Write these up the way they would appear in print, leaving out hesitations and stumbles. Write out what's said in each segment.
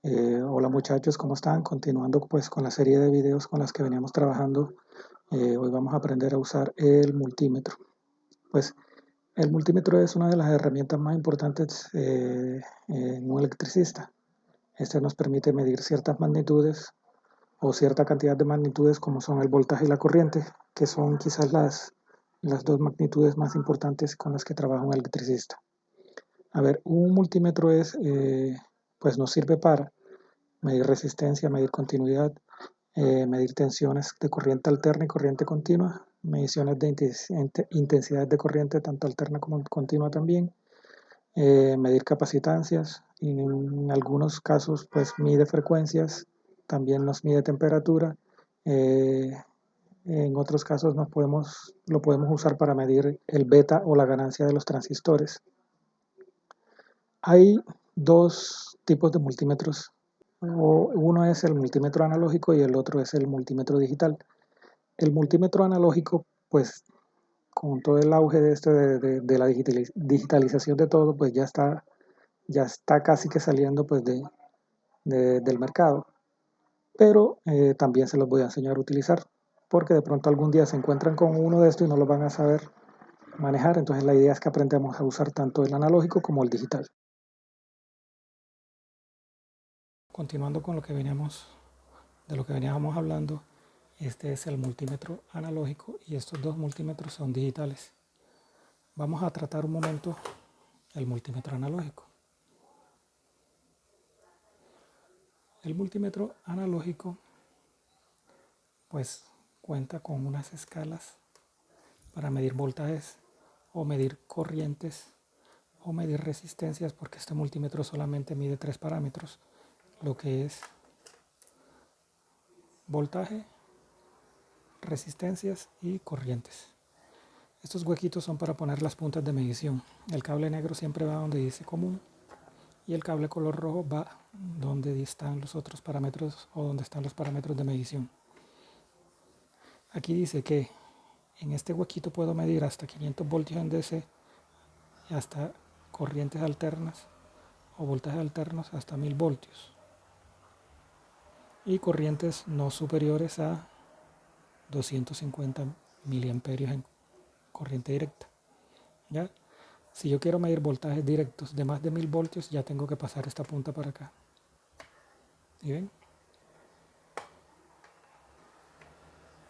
Hola muchachos, ¿cómo están? Continuando pues con la serie de videos con las que veníamos trabajando, hoy vamos a aprender a usar el multímetro. Pues el multímetro es una de las herramientas más importantes en un electricista. Este nos permite medir ciertas magnitudes o cierta cantidad de magnitudes como son el voltaje y la corriente, que son quizás las dos magnitudes más importantes con las que trabaja un electricista. A ver, un multímetro pues nos sirve para medir resistencia, medir continuidad, medir tensiones de corriente alterna y corriente continua, mediciones de intensidad de corriente tanto alterna como continua también, medir capacitancias y en algunos casos pues mide frecuencias, también nos mide temperatura, eh, en otros casos lo podemos usar para medir el beta o la ganancia de los transistores. Hay dos tipos de multímetros. Uno es el multímetro analógico y el otro es el multímetro digital. El multímetro analógico, pues con todo el auge de la digitalización de todo, pues ya está casi que saliendo pues del mercado. Pero también se los voy a enseñar a utilizar, porque de pronto algún día se encuentran con uno de estos y no lo van a saber manejar. Entonces la idea es que aprendamos a usar tanto el analógico como el digital. Continuando con de lo que veníamos hablando, este es el multímetro analógico y estos dos multímetros son digitales. Vamos a tratar un momento el multímetro analógico. El multímetro analógico pues cuenta con unas escalas para medir voltajes o medir corrientes o medir resistencias, porque este multímetro solamente mide tres parámetros, lo que es voltaje, resistencias y corrientes. Estos huequitos son para poner las puntas de medición. El cable negro siempre va donde dice común y el cable color rojo va donde están los otros parámetros o donde están los parámetros de medición. Aquí dice que en este huequito puedo medir hasta 500 voltios en DC y hasta corrientes alternas o voltajes alternos hasta 1000 voltios y corrientes no superiores a 250 miliamperios en corriente directa. ¿Ya? Si yo quiero medir voltajes directos de más de 1000 voltios, ya tengo que pasar esta punta para acá. ¿Y ven?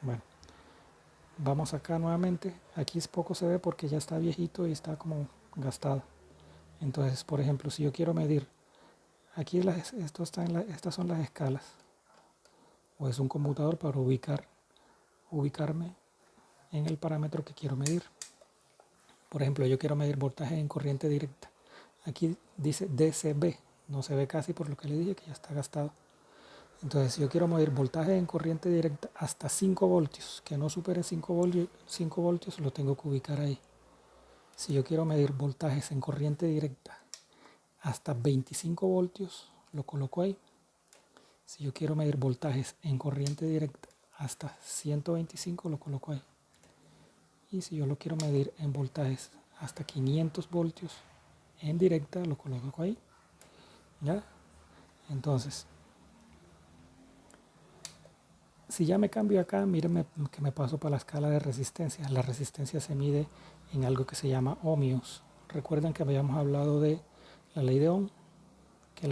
Bueno, vamos acá nuevamente. Aquí poco se ve porque ya está viejito y está como gastado. Entonces, por ejemplo, si yo quiero medir, aquí estas son las escalas. O es un computador para ubicarme en el parámetro que quiero medir. Por ejemplo, yo quiero medir voltaje en corriente directa. Aquí dice DCB, no se ve casi por lo que le dije que ya está gastado. Entonces, si yo quiero medir voltaje en corriente directa hasta 5 voltios, que no supere 5 voltios, lo tengo que ubicar ahí. Si yo quiero medir voltajes en corriente directa hasta 25 voltios, lo coloco ahí. Si yo quiero medir voltajes en corriente directa hasta 125, lo coloco ahí. Y si yo lo quiero medir en voltajes hasta 500 voltios en directa, lo coloco ahí. ¿Ya? Entonces, si ya me cambio acá, mírenme que me paso para la escala de resistencia. La resistencia se mide en algo que se llama ohmios. Recuerden que habíamos hablado de la ley de Ohm, que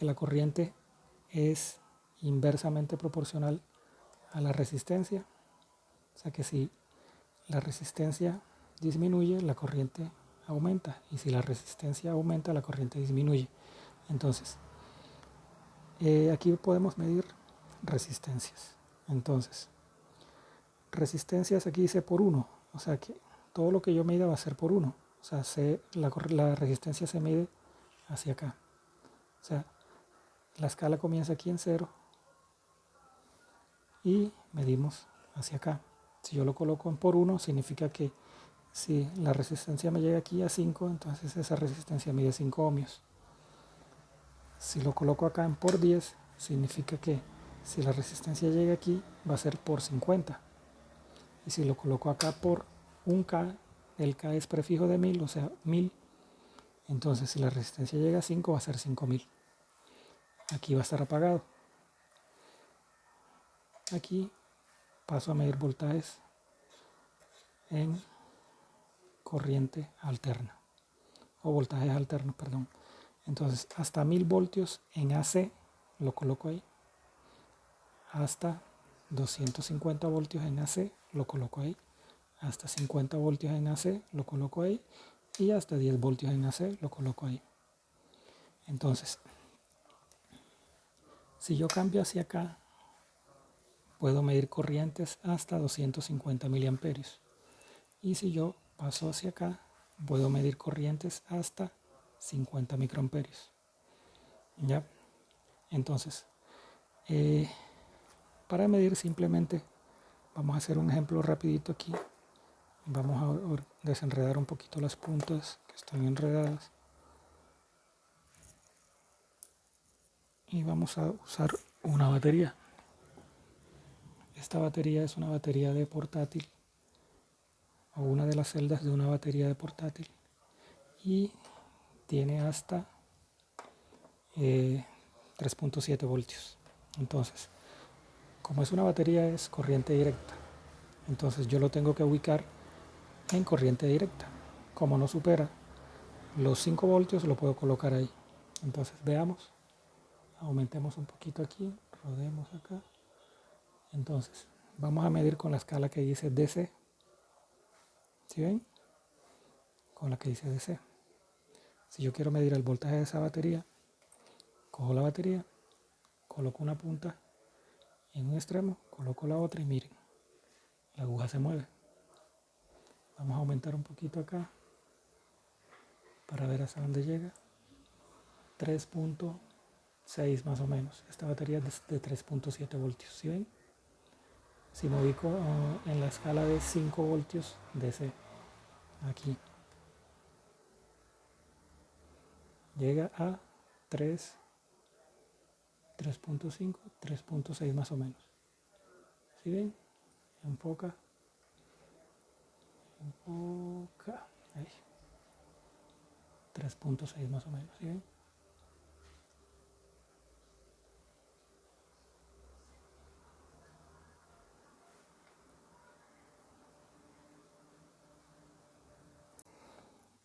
la corriente es inversamente proporcional a la resistencia. O sea que si la resistencia disminuye, la corriente aumenta. Y si la resistencia aumenta, la corriente disminuye. Entonces, aquí podemos medir resistencias. Entonces, resistencias aquí dice por 1. O sea que todo lo que yo mida va a ser por 1. O sea, la resistencia se mide hacia acá. O sea, la escala comienza aquí en 0 y medimos hacia acá. Si yo lo coloco en por 1, significa que si la resistencia me llega aquí a 5, entonces esa resistencia mide 5 ohmios. Si lo coloco acá en por 10, significa que si la resistencia llega aquí, va a ser por 50. Y si lo coloco acá por un K, el K es prefijo de 1000, o sea, 1000. Entonces, si la resistencia llega a 5, va a ser 5000. aquí va a estar apagado. Aquí paso a medir voltajes en corriente alterna, o voltajes alternos, perdón. Entonces hasta 1000 voltios en AC lo coloco ahí, hasta 250 voltios en AC lo coloco ahí, hasta 50 voltios en AC lo coloco ahí, y hasta 10 voltios en AC lo coloco ahí. Entonces, si yo cambio hacia acá, puedo medir corrientes hasta 250 miliamperios. Y si yo paso hacia acá, puedo medir corrientes hasta 50 microamperios. ¿Ya? Entonces, para medir simplemente, vamos a hacer un ejemplo rapidito aquí. Vamos a desenredar un poquito las puntas que están enredadas. Y vamos a usar una batería. Esta batería es una batería de portátil, o una de las celdas de una batería de portátil, y tiene hasta 3.7 voltios. Entonces, como es una batería, es corriente directa. Entonces yo lo tengo que ubicar en corriente directa. Como no supera los 5 voltios, lo puedo colocar ahí. Entonces veamos, aumentemos un poquito aquí, rodemos acá. Entonces vamos a medir con la escala que dice DC. ¿Sí ven? Con la que dice DC. Si yo quiero medir el voltaje de esa batería, cojo la batería, coloco una punta en un extremo, coloco la otra y miren, la aguja se mueve. Vamos a aumentar un poquito acá para ver hasta dónde llega. 3.6 más o menos. Esta batería es de 3.7 voltios. ¿Sí ven? Si me ubico en la escala de 5 voltios DC, aquí llega a 3.5, 3.6 más o menos. ¿Sí ven? Enfoca. Ahí. 3.6 más o menos. ¿Sí ven?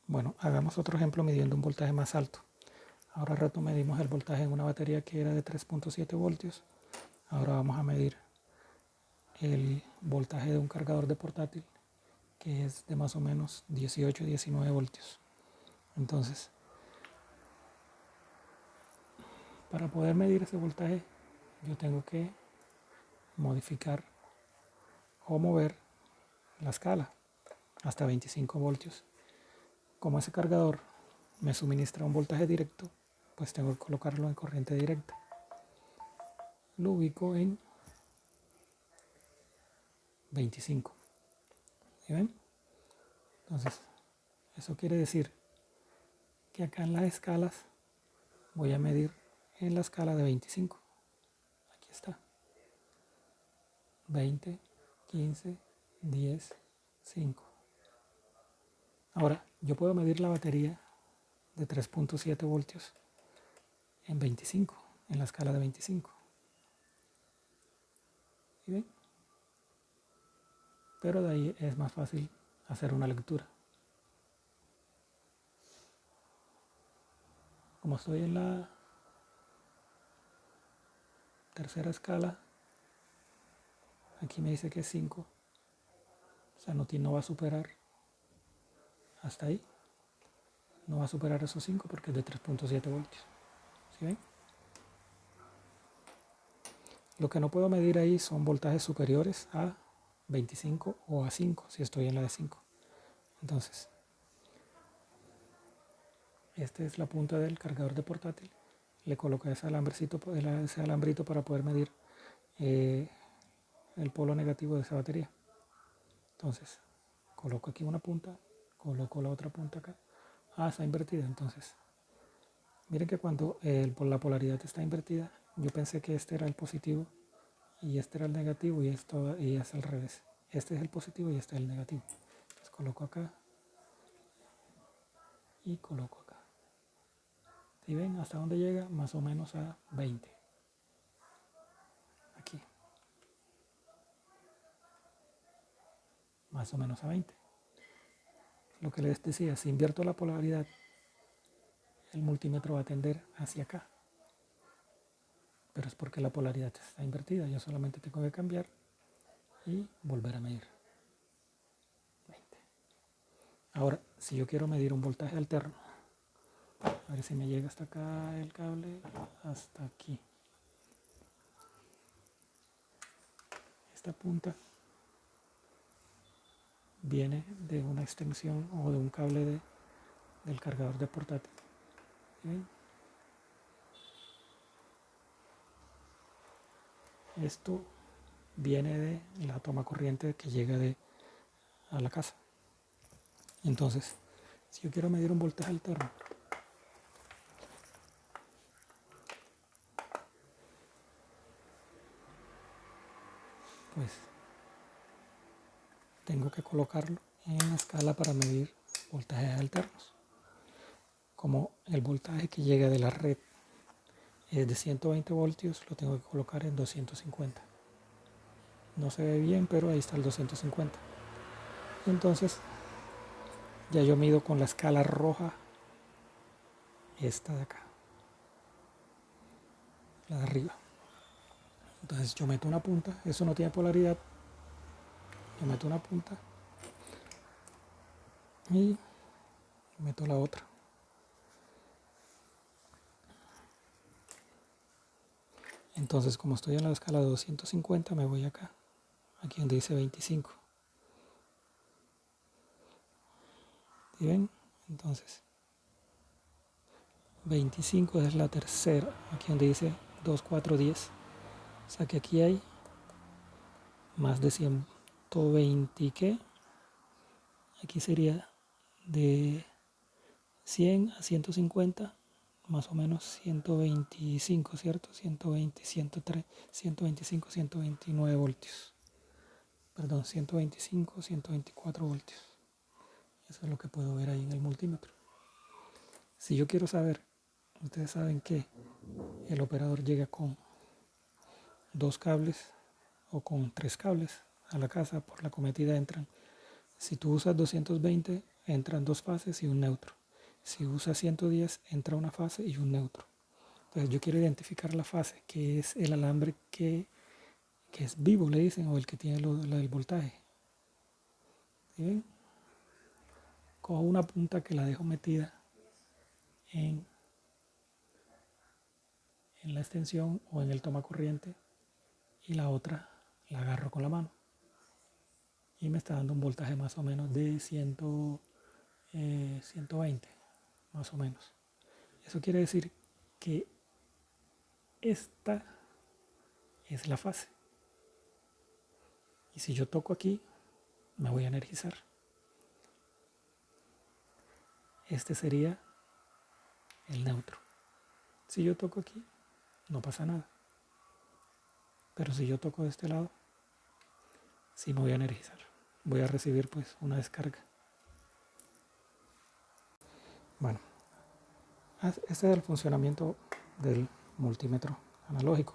Bueno, hagamos otro ejemplo midiendo un voltaje más alto. Ahora rato medimos el voltaje en una batería que era de 3.7 voltios. Ahora vamos a medir el voltaje de un cargador de portátil que es de más o menos 18-19 voltios. Entonces, para poder medir ese voltaje, yo tengo que modificar o mover la escala hasta 25 voltios. Como ese cargador me suministra un voltaje directo, pues tengo que colocarlo en corriente directa. Lo ubico en 25. ¿Sí ven? Entonces, eso quiere decir que acá en las escalas voy a medir en la escala de 25. Aquí está. 20, 15, 10, 5. Ahora, yo puedo medir la batería de 3.7 voltios en 25, en la escala de 25. ¿Sí ven? Pero de ahí es más fácil hacer una lectura. Como estoy en la tercera escala, aquí me dice que es 5, o sea, no va a superar hasta ahí, no va a superar esos 5 porque es de 3.7 voltios. ¿Sí ven? Lo que no puedo medir ahí son voltajes superiores a 25 o a 5 si estoy en la de 5. Entonces, esta es la punta del cargador de portátil. Le coloco ese alambrito para poder medir el polo negativo de esa batería. Entonces, coloco aquí una punta, coloco la otra punta acá. Está invertida. Entonces, miren que cuando la polaridad está invertida, yo pensé que este era el positivo y este era el negativo y es al revés. Este es el positivo y este es el negativo. Entonces coloco acá y coloco acá. ¿Sí ven hasta dónde llega? Más o menos a 20. Aquí. Más o menos a 20. Lo que les decía, si invierto la polaridad, el multímetro va a tender hacia acá. Pero es porque la polaridad está invertida. Yo solamente tengo que cambiar y volver a medir. 20. Ahora, si yo quiero medir un voltaje alterno, a ver si me llega hasta acá el cable, hasta aquí. Esta punta viene de una extensión o de un cable del cargador de portátil. ¿Sí? Esto viene de la toma corriente que llega a la casa. Entonces, si yo quiero medir un voltaje alterno, pues tengo que colocarlo en la escala para medir voltajes alternos. Como el voltaje que llega de la red es de 120 voltios, lo tengo que colocar en 250. No se ve bien, pero ahí está el 250. Entonces, ya yo mido con la escala roja esta de acá, la de arriba. Entonces yo meto una punta, eso no tiene polaridad, yo meto una punta y meto la otra. Entonces, como estoy en la escala de 250, me voy acá, aquí donde dice 25. ¿Sí ven? Entonces, 25 es la tercera, aquí donde dice 2410. O sea que aquí hay más de 120, ¿qué? Aquí sería de 100 a 150, más o menos 125, ¿cierto? 120, 103, 125, 129 voltios. Perdón, 125, 124 voltios. Eso es lo que puedo ver ahí en el multímetro. Si yo quiero saber, ustedes saben que el operador llega con 2 cables o con 3 cables a la casa. Por la cometida entran, si tú usas 220, entran 2 fases y un neutro. Si usas 110, entra una fase y un neutro. Entonces yo quiero identificar la fase, que es el alambre que es vivo, le dicen, o el que tiene el voltaje. ¿Sí ven? Cojo una punta que la dejo metida en la extensión o en el toma corriente y la otra la agarro con la mano. Y me está dando un voltaje más o menos de 120, más o menos. Eso quiere decir que esta es la fase. Y si yo toco aquí, me voy a energizar. Este sería el neutro. Si yo toco aquí, no pasa nada. Pero si yo toco de este lado, sí me voy a energizar. Voy a recibir pues una descarga. Bueno, este es el funcionamiento del multímetro analógico.